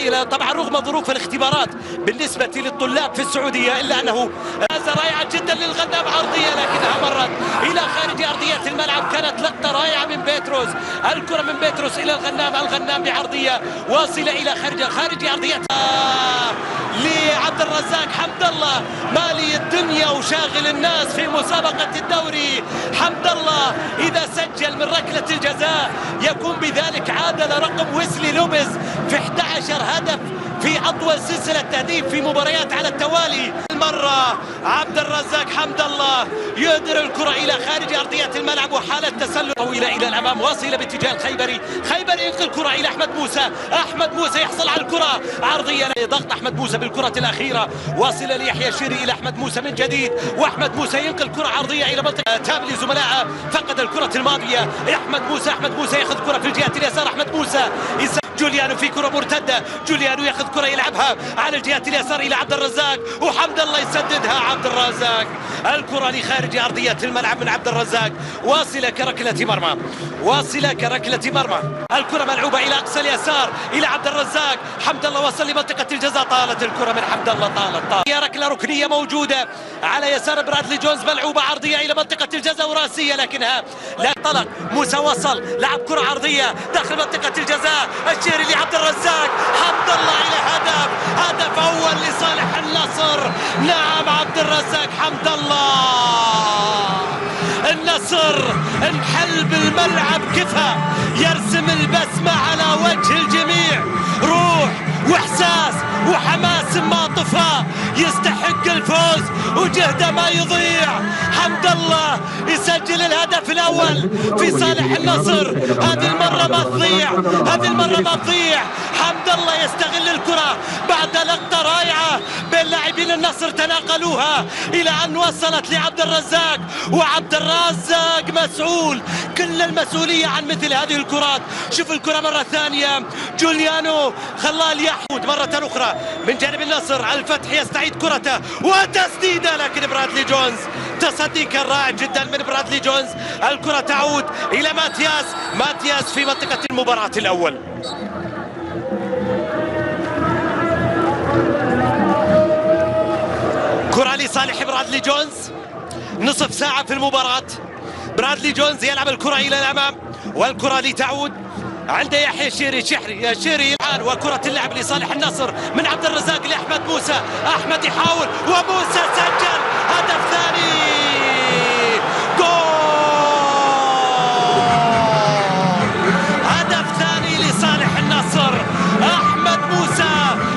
إلى طبعا رغم ظروف الاختبارات بالنسبة للطلاب في السعودية، إلا أنه رائعة جدا للغنام، عرضية لكنها مرت إلى خارج أرضية الملعب. كانت لقطة رائعة من بيتروس، الكرة من بيتروس إلى الغنام بعرضية واصلة إلى خارج أرضية لعبد الرزاق حمد الله، مالي الدنيا وشاغل الناس في مسابقة الدوري. حمد الله إذا سجل من ركلة الجزاء يكون بذلك عادل رقم ويسلي لوبيز في 11 هدف في أطول سلسلة تهديف في مباريات على التوالي. المرة عبد الرزاق حمد الله يدر الكرة إلى خارج أرضية الملعب، وحالة تسلل طويلة إلى الأمام واصلة باتجاه الخيبري. خيبري ينقل الكرة إلى أحمد موسى، أحمد موسى يحصل على الكرة عرضية، ضغط أحمد موسى بالكرة الأخيرة واصلة ليحيى الشيري إلى أحمد موسى من جديد، وأحمد موسى ينقل كرة عرضية إلى منطقة تاب لزملائه، فقد الكرة الماضية أحمد موسى يأخذ كرة في الجهة اليسار. أحمد موسى جوليانو في كرة مرتدة، جوليانو ياخذ كرة يلعبها على الجهة اليسار إلى عبد الرزاق، وحمد الله يسددها. عبد الرزاق الكرة لخارج أرضية الملعب من عبد الرزاق، واصلة كركلة مرمى، الكرة ملعوبة إلى أقصى اليسار إلى عبد الرزاق. حمد الله وصل لمنطقة الجزاء، طالت الكرة من حمد الله، طالت ركلة ركنية موجودة على يسار برادلي جونز، ملعوبة عرضية إلى منطقة الجزاء وراسية لكنها لا طلق. موسى وصل لعب كرة عرضية داخل منطقة الجزاء، الشيري لعبد الرزاق، حمد الله إلى هدف أول لصالح النصر. نعم عبد الرزاق حمد الله، النصر انحل بالملعب كفى، يرسم البسمة على وجه الجميع، روح واحساس وحماس ما طفى، يستحق الفوز وجهده ما يضيع. حمد الله يسجل الهدف الاول في صالح النصر، هذه المرة ما تضيع، حمد الله يستغل الكرة بعد لقطة رائعة بين لاعبين النصر تناقلوها إلى أن وصلت لعبد الرزاق، وعبد الرزاق مسؤول كل المسؤولية عن مثل هذه الكرات. شوف الكرة مرة ثانية، جوليانو خلال يحود مرة أخرى من جانب النصر، على الفتح يستعيد كرته وتسديده، لكن برادلي جونز تصدي كان رائع جدا من برادلي جونز. الكرة تعود إلى ماتياس في منطقة المباراة الأول. كرة لصالح برادلي جونز، نصف ساعة في المباراة. برادلي جونز يلعب الكرة إلى الأمام، والكرة لتعود عند يحيى الشيري الآن، وكرة اللعب لصالح النصر من عبد الرزاق لأحمد موسى، أحمد يحاول وموسى سجل هدف ثاني، هدف ثاني لصالح النصر. أحمد موسى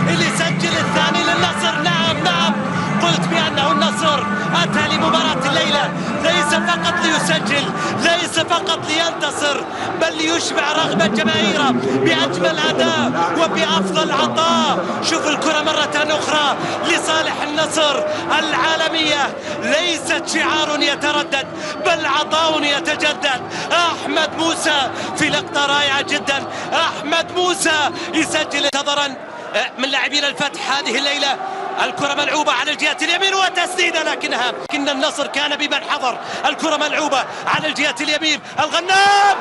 اللي سجل الثاني للنصر. نعم قلت بأنه النصر أتى لمباراة الليلة ليس فقط ليسجل، ليس فقط لينتصر، بل ليشبع رغبة جماهيره بأجمل أداء وبأفضل عطاء. شوف الكرة مرة أخرى لصالح النصر، العالمية ليست شعار يتردد بل عطاء يتجدد. أحمد موسى في لقطة رائعة جدا، أحمد موسى يسجل انتظرا من لاعبين الفتح هذه الليلة. الكرة ملعوبة على الجهة اليمين وتسديدة، لكن النصر كان بمن حضر. الكرة ملعوبة على الجهة اليمين، الغنام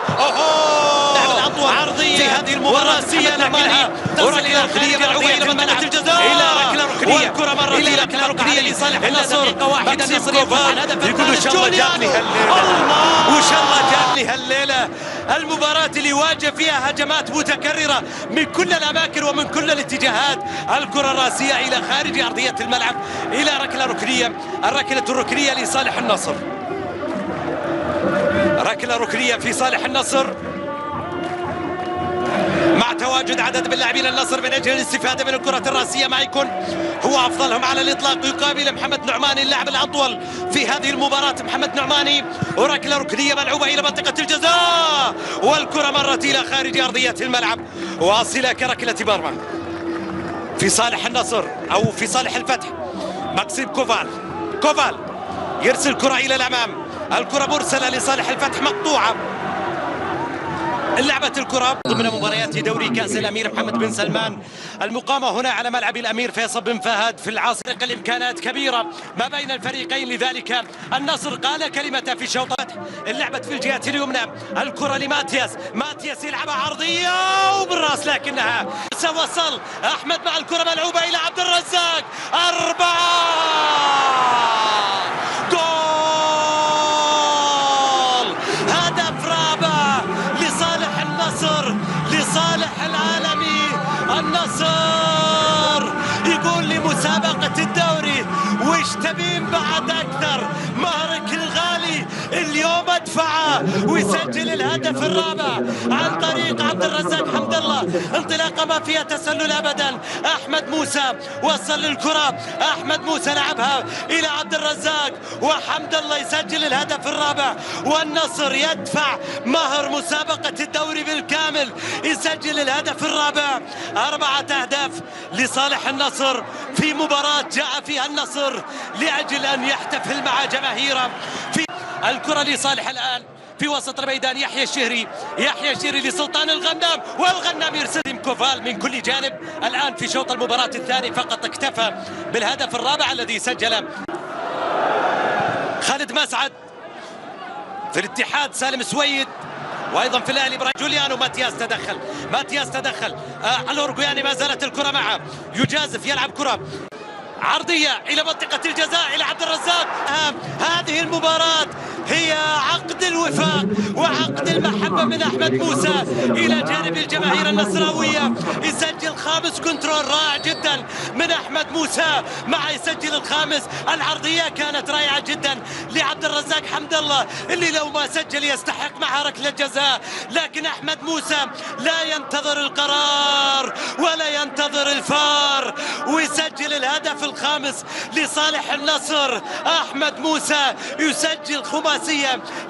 عرضية في هذه المباراة لكنها تصل إلى ركلية ملعوبة إلى منطقة الجزاء، إلى ركلة ركنية، والكرة مرت إلى ركلة ركنية لصالح النصر. واحد النصر يفوز عن هدف يقول إن شاء الله جابني هالليلة، وإن شاء الله جابني هالليلة. المباراة اللي واجه فيها هجمات متكررة من كل الأماكن ومن كل الاتجاهات، الكرة الراسية إلى خارج أرضية الملعب إلى ركلة ركنية، الركلة الركنية لصالح النصر، ركلة ركنية في صالح النصر مع تواجد عدد من لاعبين النصر من اجل الاستفاده من الكره الراسيه. ما يكون هو افضلهم على الاطلاق، يقابل محمد نعماني اللاعب الاطول في هذه المباراه. محمد نعماني، وركله ركنيه ملعوبه الى منطقه الجزاء، والكره مرت الى خارج ارضيه الملعب واصله كركله مرمى في صالح النصر او في صالح الفتح. ماكسيم كوفال يرسل كره الى الامام، الكره مرسله لصالح الفتح مقطوعه، لعبة الكرة ضمن مباريات دوري كأس الأمير محمد بن سلمان المقامة هنا على ملعب الأمير فيصل بن فهد في العاصمة. الإمكانات كبيرة ما بين الفريقين، لذلك النصر قال كلمته في الشوط. اللعبة في الجهة اليمنى، الكرة لماتياس، ماتياس يلعبها عرضية وبالراس لكنها وصل أحمد مع الكرة ملعوبة إلى عبد الرزاق. 4 جول، هدف رابع لصالح النصر، لصالح العالمي. النصر يقول لمسابقة الدوري وش تبين بعد أكثر؟ مهرك الغالي اليوم ادفعه ويسجل الهدف الرابع عن طريق عبد الرزاق حمد الله. انطلاقه ما فيها تسلل ابدا. احمد موسى وصل للكره، احمد موسى لعبها الى عبد الرزاق وحمد الله يسجل الهدف الرابع، والنصر يدفع مهر مسابقه الدوري بالكامل، يسجل الهدف الرابع. 4 أهداف لصالح النصر في مباراه جاء فيها النصر لاجل ان يحتفل مع جماهيره. في الكرة لصالح الآن في وسط الميدان، يحيى الشهري، يحيى الشهري لسلطان الغنام، والغنام يرسل كوفال من كل جانب. الآن في شوط المباراة الثاني فقط اكتفى بالهدف الرابع الذي سجله خالد مسعد. في الاتحاد سالم سويد، وايضا في الاهلي ابراهيم جوليانو. ماتياس تدخل، ماتياس تدخل. الاورجواني ما زالت الكرة معه، يجازف، يلعب كرة عرضية إلى منطقة الجزاء إلى عبد الرزاق. هذه المباراة هي عقد الوفاق وعقد المحبة من أحمد موسى إلى جانب الجماهير النصراوية. يسجل خامس كنترول رائع جدا من أحمد موسى، مع يسجل الخامس. العرضية كانت رائعة جدا لعبد الرزاق حمد الله اللي لو ما سجل يستحق معها ركلة جزاء، لكن أحمد موسى لا ينتظر القرار ولا ينتظر الفار ويسجل الهدف الخامس لصالح النصر. أحمد موسى يسجل خماسية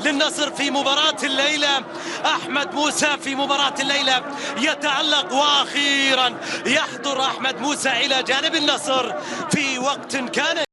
للنصر في مباراة الليلة. أحمد موسى في مباراة الليلة يتألق، وأخيرا يحضر أحمد موسى إلى جانب النصر في وقت كان